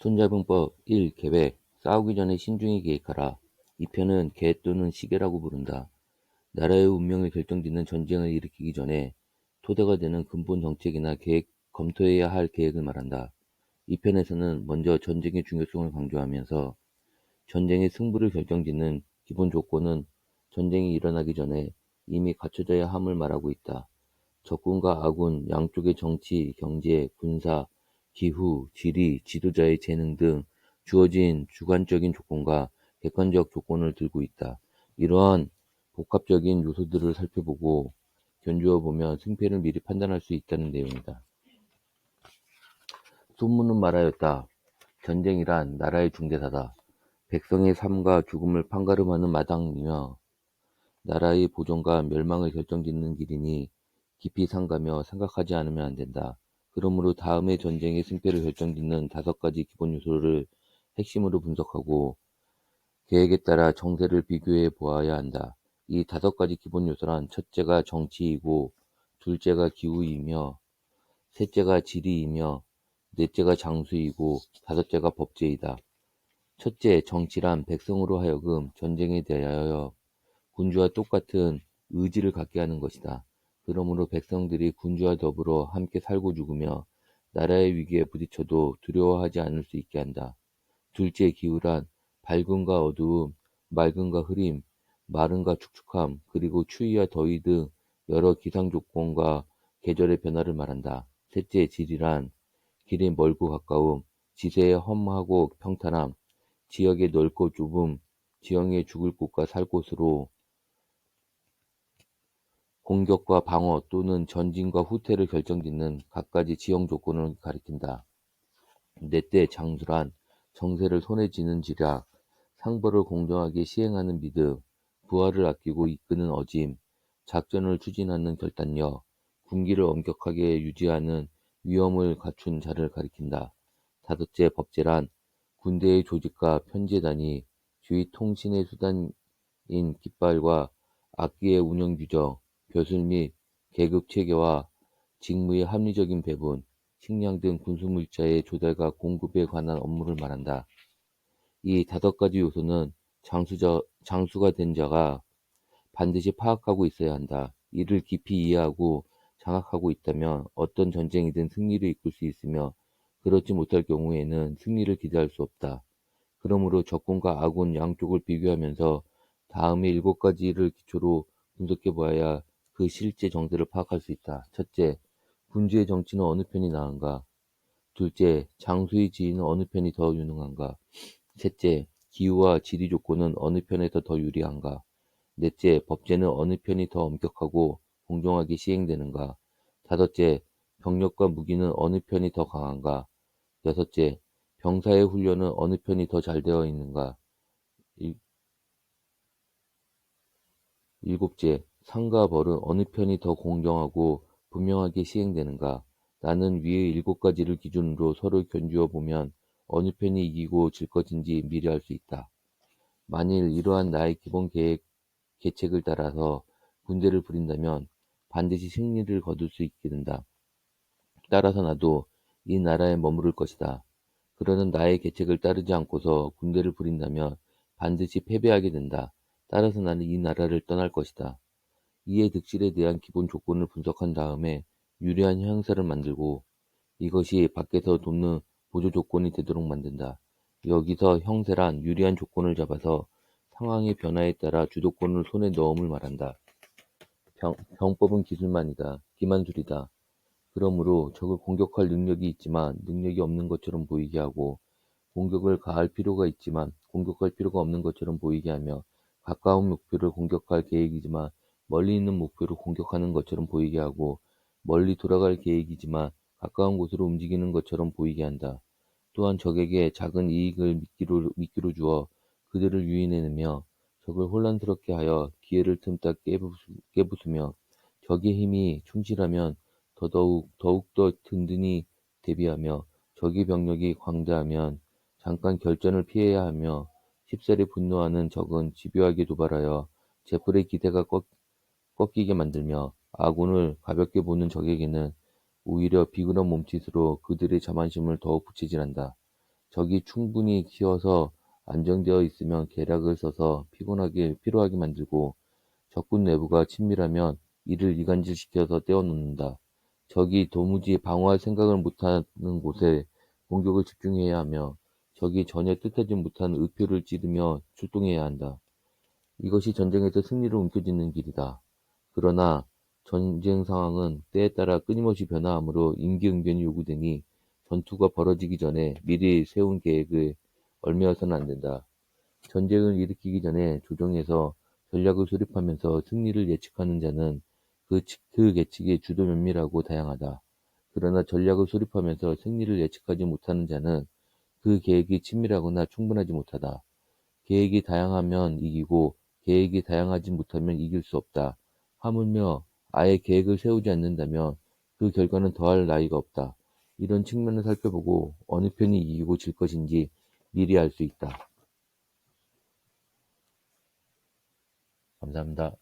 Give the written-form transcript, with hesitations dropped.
손잡은법 1. 계획. 싸우기 전에 신중히 계획하라. 이 편은 계 또는 시계라고 부른다. 나라의 운명을 결정짓는 전쟁을 일으키기 전에 토대가 되는 근본 정책이나 계획, 검토해야 할 계획을 말한다. 이 편에서는 먼저 전쟁의 중요성을 강조하면서 전쟁의 승부를 결정짓는 기본 조건은 전쟁이 일어나기 전에 이미 갖춰져야 함을 말하고 있다. 적군과 아군, 양쪽의 정치, 경제, 군사, 기후, 지리, 지도자의 재능 등 주어진 주관적인 조건과 객관적 조건을 들고 있다. 이러한 복합적인 요소들을 살펴보고 견주어 보면 승패를 미리 판단할 수 있다는 내용이다. 소문은 말하였다. 전쟁이란 나라의 중대사다. 백성의 삶과 죽음을 판가름하는 마당이며 나라의 보존과 멸망을 결정짓는 길이니 깊이 상가며 생각하지 않으면 안 된다. 그러므로 다음의 전쟁의 승패를 결정짓는 5가지 기본 요소를 핵심으로 분석하고 계획에 따라 정세를 비교해 보아야 한다. 이 5가지 기본 요소란 첫째가 정치이고, 둘째가 기후이며, 셋째가 지리이며, 넷째가 장수이고, 다섯째가 법제이다. 첫째, 정치란 백성으로 하여금 전쟁에 대하여 군주와 똑같은 의지를 갖게 하는 것이다. 그러므로 백성들이 군주와 더불어 함께 살고 죽으며 나라의 위기에 부딪혀도 두려워하지 않을 수 있게 한다. 둘째, 기후란 밝음과 어두움, 맑음과 흐림, 마름과 축축함, 그리고 추위와 더위 등 여러 기상 조건과 계절의 변화를 말한다. 셋째, 지리란 길이 멀고 가까움, 지세의 험하고 평탄함, 지역의 넓고 좁음, 지형의 죽을 곳과 살 곳으로 공격과 방어 또는 전진과 후퇴를 결정짓는 갖가지 지형 조건을 가리킨다. 넷째, 장수란 정세를 손에 쥐는 지략, 상벌을 공정하게 시행하는 믿음, 부하를 아끼고 이끄는 어짐, 작전을 추진하는 결단력, 군기를 엄격하게 유지하는 위엄을 갖춘 자를 가리킨다. 다섯째, 법제란 군대의 조직과 편제단위, 주의 통신의 수단인 깃발과 악기의 운영 규정, 벼슬 및 계급 체계와 직무의 합리적인 배분, 식량 등 군수물자의 조달과 공급에 관한 업무를 말한다. 이 5가지 요소는 장수가 된 자가 반드시 파악하고 있어야 한다. 이를 깊이 이해하고 장악하고 있다면 어떤 전쟁이든 승리를 이끌 수 있으며 그렇지 못할 경우에는 승리를 기대할 수 없다. 그러므로 적군과 아군 양쪽을 비교하면서 다음의 7가지를 기초로 분석해 보아야 그 실제 정세를 파악할 수 있다. 첫째, 군주의 정치는 어느 편이 나은가? 둘째, 장수의 지위는 어느 편이 더 유능한가? 셋째, 기후와 지리 조건은 어느 편에서 더 유리한가? 넷째, 법제는 어느 편이 더 엄격하고 공정하게 시행되는가? 다섯째, 병력과 무기는 어느 편이 더 강한가? 여섯째, 병사의 훈련은 어느 편이 더 잘 되어 있는가? 일, 일곱째, 상과 벌은 어느 편이 더 공정하고 분명하게 시행되는가? 나는 위의 7가지를 기준으로 서로 견주어 보면 어느 편이 이기고 질 것인지 미리 알 수 있다. 만일 이러한 나의 기본 계책을 따라서 군대를 부린다면 반드시 승리를 거둘 수 있게 된다. 따라서 나도 이 나라에 머무를 것이다. 그러는 나의 계책을 따르지 않고서 군대를 부린다면 반드시 패배하게 된다. 따라서 나는 이 나라를 떠날 것이다. 이해 득실에 대한 기본 조건을 분석한 다음에 유리한 형사를 만들고 이것이 밖에서 돕는 보조 조건이 되도록 만든다. 여기서 형세란 유리한 조건을 잡아서 상황의 변화에 따라 주도권을 손에 넣음을 말한다. 병법은 기술만이다. 기만술이다. 그러므로 적을 공격할 능력이 있지만 능력이 없는 것처럼 보이게 하고 공격을 가할 필요가 있지만 공격할 필요가 없는 것처럼 보이게 하며 가까운 목표를 공격할 계획이지만 멀리 있는 목표를 공격하는 것처럼 보이게 하고 멀리 돌아갈 계획이지만 가까운 곳으로 움직이는 것처럼 보이게 한다. 또한 적에게 작은 이익을 미끼로 주어 그들을 유인해내며 적을 혼란스럽게 하여 기회를 틈타 깨부수며 적의 힘이 충실하면 더욱더 든든히 대비하며 적의 병력이 광대하면 잠깐 결전을 피해야 하며 쉽사리 분노하는 적은 집요하게 도발하여 제풀의 기대가 꺾이게 만들며 아군을 가볍게 보는 적에게는 오히려 비굴한 몸짓으로 그들의 자만심을 더욱 부채질한다. 적이 충분히 키워서 안정되어 있으면 계략을 써서 피로하게 만들고, 적군 내부가 친밀하면 이를 이간질시켜서 떼어놓는다. 적이 도무지 방어할 생각을 못하는 곳에 공격을 집중해야 하며, 적이 전혀 뜻하지 못한 의표를 찌르며 출동해야 한다. 이것이 전쟁에서 승리로 움켜쥐는 길이다. 그러나 전쟁 상황은 때에 따라 끊임없이 변화하므로 임기응변이 요구되니 전투가 벌어지기 전에 미리 세운 계획을 얽매여서는 안 된다. 전쟁을 일으키기 전에 조정해서 전략을 수립하면서 승리를 예측하는 자는 그 예측이 주도 면밀하고 다양하다. 그러나 전략을 수립하면서 승리를 예측하지 못하는 자는 그 계획이 친밀하거나 충분하지 못하다. 계획이 다양하면 이기고 계획이 다양하지 못하면 이길 수 없다. 하물며 아예 계획을 세우지 않는다면 그 결과는 더할 나위가 없다. 이런 측면을 살펴보고 어느 편이 이기고 질 것인지 미리 알 수 있다. 감사합니다.